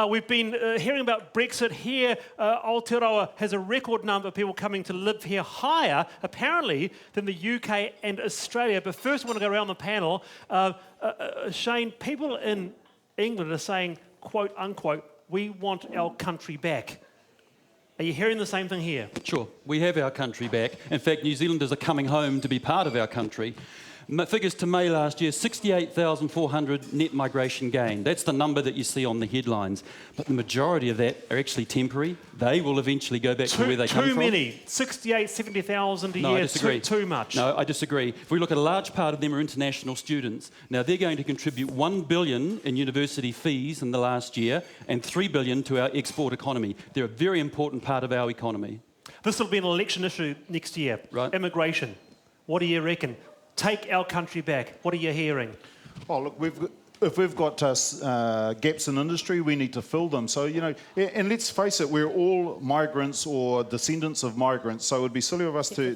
We've been hearing about Brexit here. Aotearoa has a record number of people coming to live here, higher, apparently, than the UK and Australia. But first, I want to go around the panel. Shane, people in England are saying, quote, unquote, we want our country back. Are you hearing the same thing here? Sure, we have our country back. In fact, New Zealanders are coming home to be part of our country. Figures to May last year, 68,400 net migration gain. That's the number that you see on the headlines. But the majority of that are actually temporary. They will eventually go back to where they come from. Too many. 68, 70,000 a year. I disagree. Too much. No, I disagree. If we look at a large part of them are international students. Now, they're going to contribute $1 billion in university fees in the last year and $3 billion to our export economy. They're a very important part of our economy. This will be an election issue next year. Right. Immigration. What do you reckon? Take our country back. What are you hearing? Oh, look, if we've got gaps in industry, we need to fill them. So, you know, and let's face it, we're all migrants or descendants of migrants. So it would be silly of us to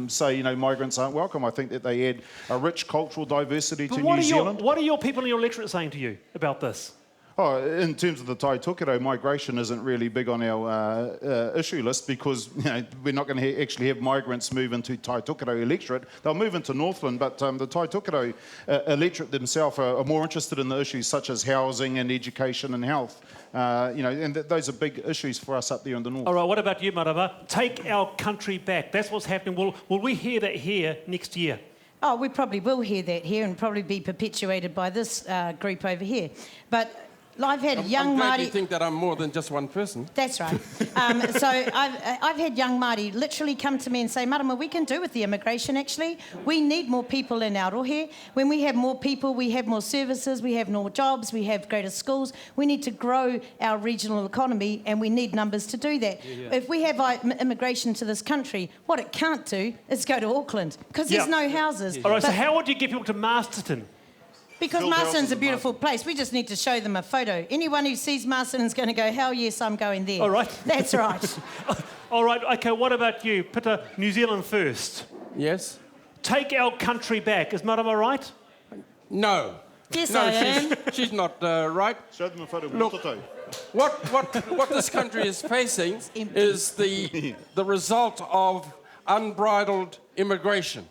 say, you know, migrants aren't welcome. I think that they add a rich cultural diversity to New Zealand. What are your people in your electorate saying to you about this? Oh, in terms of the Tai Tokiro, migration isn't really big on our issue list because, you know, we're not going to actually have migrants move into Tai Tokiro electorate. They'll move into Northland, but the Tai Tokiro electorate themselves are more interested in the issues such as housing and education and health. You know, and those are big issues for us up there in the north. All right, what about you, Marama? Take our country back. That's what's happening. Will we hear that here next year? Oh, we probably will hear that here and probably be perpetuated by this group over here. But I've had young I'm glad Māori... you think that I'm more than just one person. That's right. So I've had young Māori literally come to me and say, Marama, we can do with the immigration, actually. We need more people in our rohe. When we have more people, we have more services, we have more jobs, we have greater schools. We need to grow our regional economy and we need numbers to do that. Yeah. If we have immigration to this country, what it can't do is go to Auckland because there's no houses. All right, so how would you get people to Masterton? Because Marston's a beautiful place. We just need to show them a photo. Anyone who sees Marston's going to go, hell yes, I'm going there. All right. That's right. All right, OK, what about you? Pita, New Zealand first. Yes? Take our country back. Is Marama right? No. Yes, no, I am. She's not right. Show them a photo. Look, what this country is facing is the result of unbridled immigration.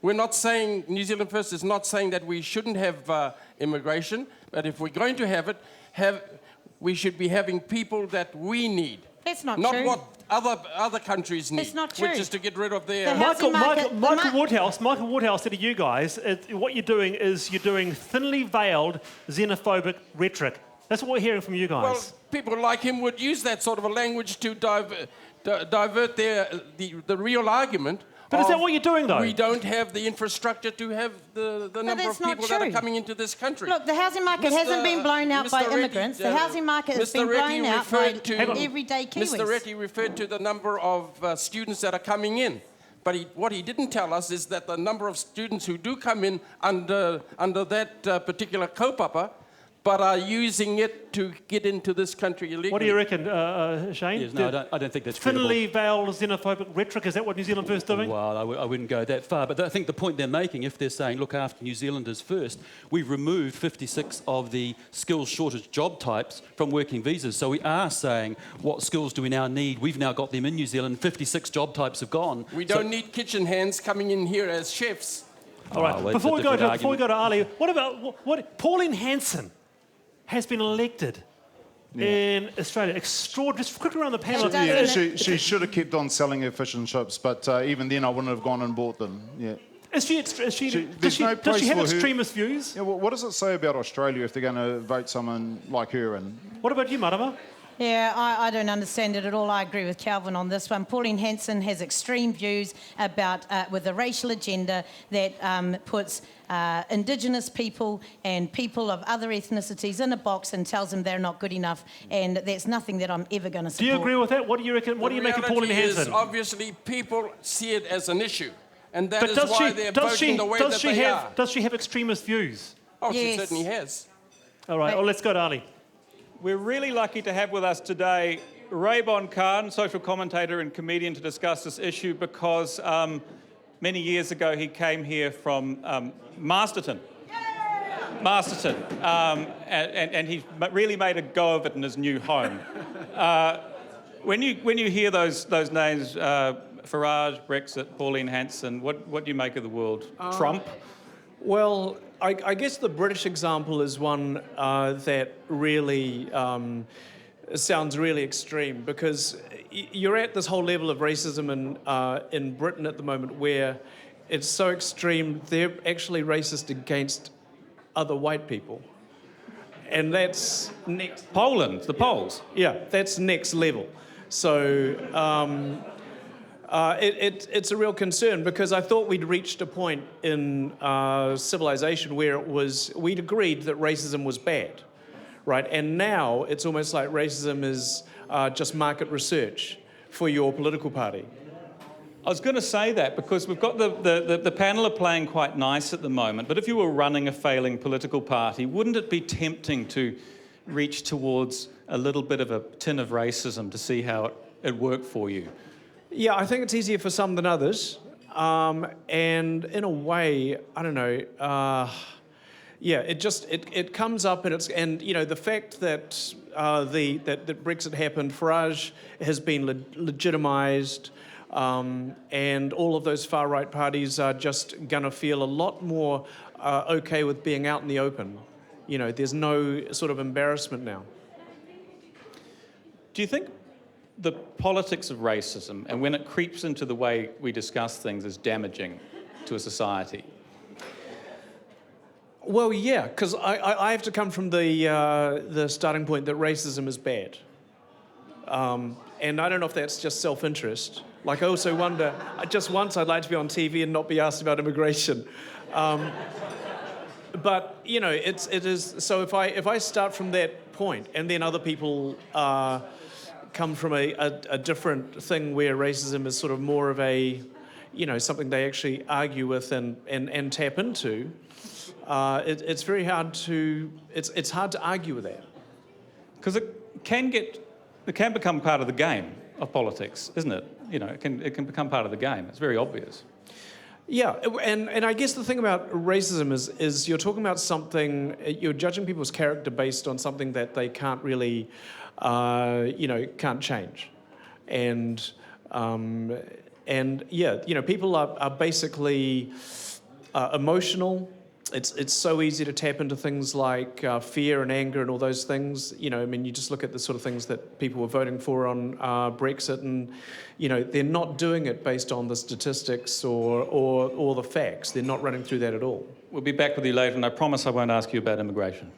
We're not saying, New Zealand First is not saying that we shouldn't have immigration, but if we're going to have it, we should be having people that we need. That's not true. true. Not what other countries need. It's not true. Which is to get rid of their... Michael Woodhouse said to you guys, what you're doing is you're doing thinly veiled xenophobic rhetoric. That's what we're hearing from you guys. Well, people like him would use that sort of a language to divert the real argument. But is that what you're doing, though? We don't have the infrastructure to have the number of people that are coming into this country. Look, the housing market hasn't been blown out by immigrants. The housing market has been blown out by everyday Kiwis. Mr. Reti referred to the number of students that are coming in. But what he didn't tell us is that the number of students who do come in under that particular kaupapa, but are using it to get into this country illegally. What do you reckon, Shane? Yes, no, I don't think that's credible. Thinly veiled xenophobic rhetoric, is that what New Zealand First is doing? Well, I wouldn't go that far, but I think the point they're making, if they're saying, look after New Zealanders first, we've removed 56 of the skills shortage job types from working visas. So we are saying, what skills do we now need? We've now got them in New Zealand, 56 job types have gone. We don't need kitchen hands coming in here as chefs. All right, before we go to Ali, what about Pauline Hanson has been elected in Australia. Extraordinary. Just quickly around the panel. Yeah, she should have kept on selling her fish and chips, but even then I wouldn't have gone and bought them. Yeah. Does she have extremist views? Yeah, what does it say about Australia if they're going to vote someone like her in? What about you, Marama? Yeah, I don't understand it at all. I agree with Calvin on this one. Pauline Hanson has extreme views about with a racial agenda that puts Indigenous people and people of other ethnicities in a box and tells them they're not good enough, and that's nothing that I'm ever going to support. Do you agree with that? What do you reckon? What do you make of Pauline Hanson? Obviously, people see it as an issue, and that is why they're voting the way that they are. Does she have extremist views? Oh, yes. She certainly has. All right, let's go to Ali. We're really lucky to have with us today Raybon Khan, social commentator and comedian, to discuss this issue because many years ago he came here from Masterton. Masterton, and he's really made a go of it in his new home. When you hear those names, Farage, Brexit, Pauline Hanson, what do you make of the world? Trump? Well, I guess the British example is one that really sounds really extreme, because you're at this whole level of racism in Britain at the moment where it's so extreme they're actually racist against other white people. And that's next... Poland, the Poles. Yeah, that's next level. So it's a real concern, because I thought we'd reached a point in civilization where we'd agreed that racism was bad, right? And now it's almost like racism is just market research for your political party. I was going to say that because we've got the panel are playing quite nice at the moment, but if you were running a failing political party, wouldn't it be tempting to reach towards a little bit of a tin of racism to see how it worked for you? Yeah, I think it's easier for some than others. And in a way, I don't know, yeah, it comes up, and you know, the fact that that Brexit happened, Farage has been legitimised, and all of those far-right parties are just going to feel a lot more okay with being out in the open. You know, there's no sort of embarrassment now. Do you think the politics of racism, and when it creeps into the way we discuss things, is damaging to a society? Well, yeah, because I have to come from the starting point that racism is bad. And I don't know if that's just self-interest. Like, I also wonder, just once I'd like to be on TV and not be asked about immigration. But, you know, it is, so if I start from that point, and then other people come from a different thing where racism is sort of more of a, you know, something they actually argue with and tap into, it's very hard to, it's hard to argue with that. Because it can become part of the game of politics, isn't it? You know, it can become part of the game. It's very obvious. Yeah, and I guess the thing about racism is you're talking about something, you're judging people's character based on something that they can't really, you know, can't change. And yeah, you know, people are basically emotional. It's so easy to tap into things like fear and anger and all those things. You know, I mean, you just look at the sort of things that people were voting for on Brexit, and you know, they're not doing it based on the statistics or the facts. They're not running through that at all. We'll be back with you later, and I promise I won't ask you about immigration.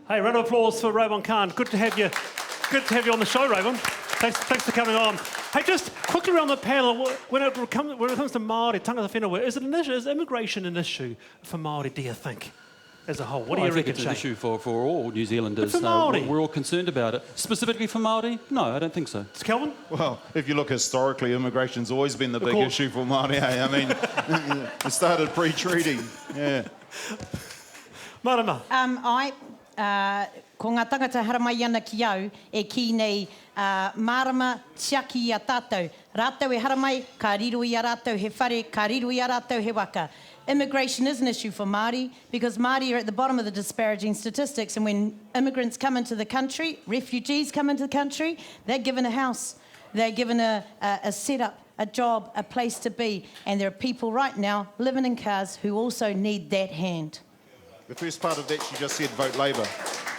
Hey, round of applause for Raybon Khan. Good to have you. Good to have you on the show, Raybon. Thanks for coming on. Hey, just quickly around the panel, when it comes to Māori, tangata whenua, is immigration an issue for Māori, do you think, as a whole? What do you I think reckon, it's an Shane? issue for all New Zealanders. But for Māori? We're all concerned about it. Specifically for Māori? No, I don't think so. Kelvin? Well, if you look historically, immigration's always been the big issue for Māori. I mean, it started pre-treaty. Yeah. Marama? Ko ngā tangata haramai ana ki au, e ki nei marama tiaki a tātou. Rātou e haramai, ka riro I a rātou he whare, ka riro I a rātou he waka. Immigration is an issue for Māori, because Māori are at the bottom of the disparaging statistics, and when immigrants come into the country, refugees come into the country, they're given a house, they're given a setup, a job, a place to be, and there are people right now living in cars who also need that hand. The first part of that, she just said vote Labour.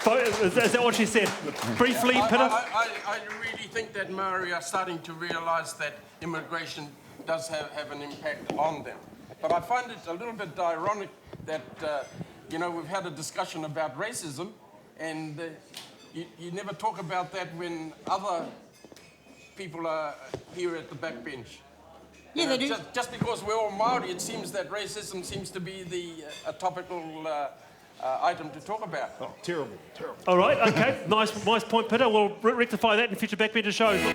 Is that what she said? Briefly, Peter? I really think that Maori are starting to realise that immigration does have an impact on them. But I find it a little bit ironic that, you know, we've had a discussion about racism, and you never talk about that when other people are here at the backbench. Yeah, they do. Just because we're all Maori, it seems that racism seems to be a topical item to talk about. Oh, terrible, terrible. All right, okay. Nice point, Peter. We'll rectify that in future backbencher shows.